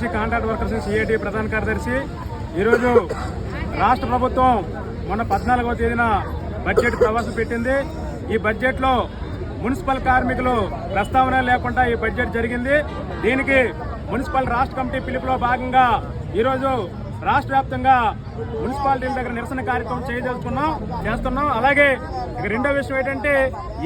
కార్యదర్శి, contract workers CIT ప్రధాన కార్యదర్శి. ఈరోజు రాష్ట్ర ప్రభుత్వం మొన్న 14వ తేదీన బడ్జెట్ ప్రవేశపెట్టింది. ఈ బడ్జెట్లో మున్సిపల్ కార్మికులు ప్రస్తావన లేకుండా ఈ బడ్జెట్ జరిగింది. దీనికి మున్సిపల్ రాష్ట్ర కమిటీ పిలుపులో భాగంగా ఈరోజు రాష్ట్ర వ్యాప్తంగా మున్సిపాలిటీల దగ్గర నిరసన కార్యక్రమం చేస్తున్నాం. అలాగే ఇక రెండో విషయం ఏంటంటే,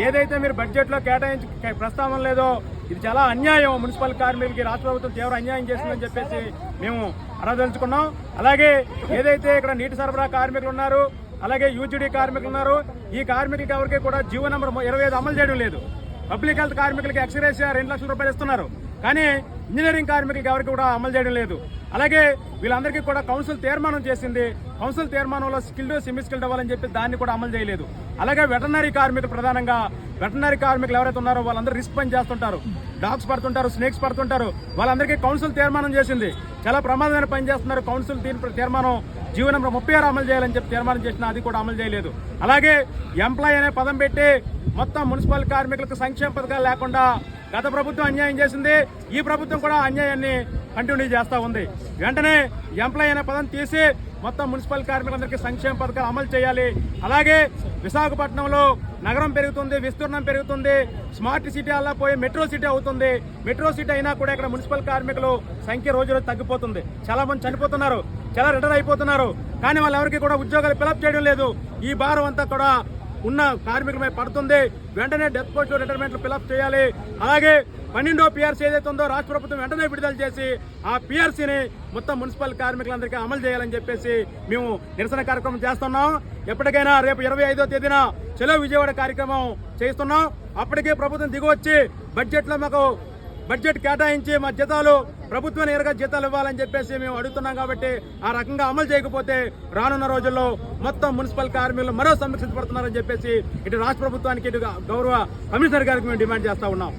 ఏదైతే మీరు బడ్జెట్లో కేటాయించి ప్రస్తావన లేదో ఇది చాలా అన్యాయం. మున్సిపల్ కార్మికులకి రాష్ట్ర ప్రభుత్వం తీవ్ర అన్యాయం చేస్తుందని చెప్పేసి మేము అనదలుచుకున్నాం. అలాగే ఏదైతే ఇక్కడ నీటి సరఫరా కార్మికులు ఉన్నారు, అలాగే యూజీడీ కార్మికులు ఉన్నారు, ఈ కార్మికులకి ఎవరికి కూడా జీవో నంబర్ 25 అమలు చేయడం లేదు. పబ్లిక్ హెల్త్ కార్మికులకి ఎక్స్గ్రేషియా 2 లక్షల రూపాయలు ఇస్తున్నారు, కానీ ఇంజనీరింగ్ కార్మికులకి ఎవరికి కూడా అమలు చేయడం లేదు. అలాగే వీళ్ళందరికీ కూడా కౌన్సిల్ తీర్మానం చేసింది. కౌన్సిల్ తీర్మానంలో స్కిల్డ్, సెమీ స్కిల్డ్ అవ్వాలని చెప్పి దాన్ని కూడా అమలు చేయలేదు. అలాగే వెటర్నరీ కార్మికులు, ప్రధానంగా వెటర్నరీ కార్మికులు ఎవరైతే ఉన్నారో వాళ్ళందరూ రిస్క్ పని చేస్తుంటారు, డాగ్స్ పడుతుంటారు, స్నేక్స్ పడుతుంటారు. వాళ్ళందరికీ కౌన్సిల్ తీర్మానం చేసింది. చాలా ప్రమాదమైన పని చేస్తున్నారు. కౌన్సిల్ తీర్మానం జీవో నంబర్ 36 అమలు చేయాలని చెప్పి తీర్మానం చేసినా అది కూడా అమలు చేయలేదు. అలాగే ఎంప్లాయ్ అనే పదం పెట్టి మొత్తం మున్సిపల్ కార్మికులకు సంక్షేమ పథకాలు లేకుండా గత ప్రభుత్వం అన్యాయం చేసింది. ఈ ప్రభుత్వం కూడా అన్యాయాన్ని కంటిన్యూ చేస్తూ ఉంది. వెంటనే ఎంప్లాయ్ అనే పదం తీసి మొత్తం మున్సిపల్ కార్మికులందరికీ సంక్షేమ పథకాలు అమలు చేయాలి. అలాగే విశాఖపట్నంలో నగరం పెరుగుతుంది, విస్తీర్ణం పెరుగుతుంది, స్మార్ట్ సిటీ అలా పోయి మెట్రో సిటీ అవుతుంది. మెట్రో సిటీ అయినా కూడా ఇక్కడ మున్సిపల్ కార్మికులు సంఖ్య రోజు తగ్గిపోతుంది. చాలా మంది చనిపోతున్నారు, చాలా రిటైర్ అయిపోతున్నారు, కానీ వాళ్ళెవరికి కూడా ఉద్యోగాలు ఫిలప్ చేయడం లేదు. ఈ భారం అంతా కూడా ఉన్న కార్మికులపై పడుతుంది. వెంటనే డెత్ పోస్ట్ రిటైర్మెంట్లు ఫిలప్ చేయాలి. అలాగే 12వ పిఆర్సీ ఏదైతే ఉందో రాష్ట్ర ప్రభుత్వం వెంటనే విడుదల చేసి ఆ పిఆర్సీని మొత్తం మున్సిపల్ కార్మికులందరికీ అమలు చేయాలని చెప్పేసి మేము నిరసన కార్యక్రమం చేస్తున్నాం. ఎప్పటికైనా రేపు 25వ తేదీన చలో విజయవాడ కార్యక్రమం చేస్తున్నాం. అప్పటికే ప్రభుత్వం దిగొచ్చి బడ్జెట్లో మాకు బడ్జెట్ కేటాయించి మా జీతాలు ప్రభుత్వ నేరుగా జీతాలు ఇవ్వాలని చెప్పేసి మేము అడుగుతున్నాం. కాబట్టి ఆ రకంగా అమలు చేయకపోతే రానున్న రోజుల్లో మొత్తం మున్సిపల్ కార్మికులు మరో సమీక్షించబడుతున్నారని చెప్పేసి ఇటు రాష్ట్ర ప్రభుత్వానికి, ఇటు గౌరవ కమిషనర్ గారికి మేము డిమాండ్ చేస్తా ఉన్నాం.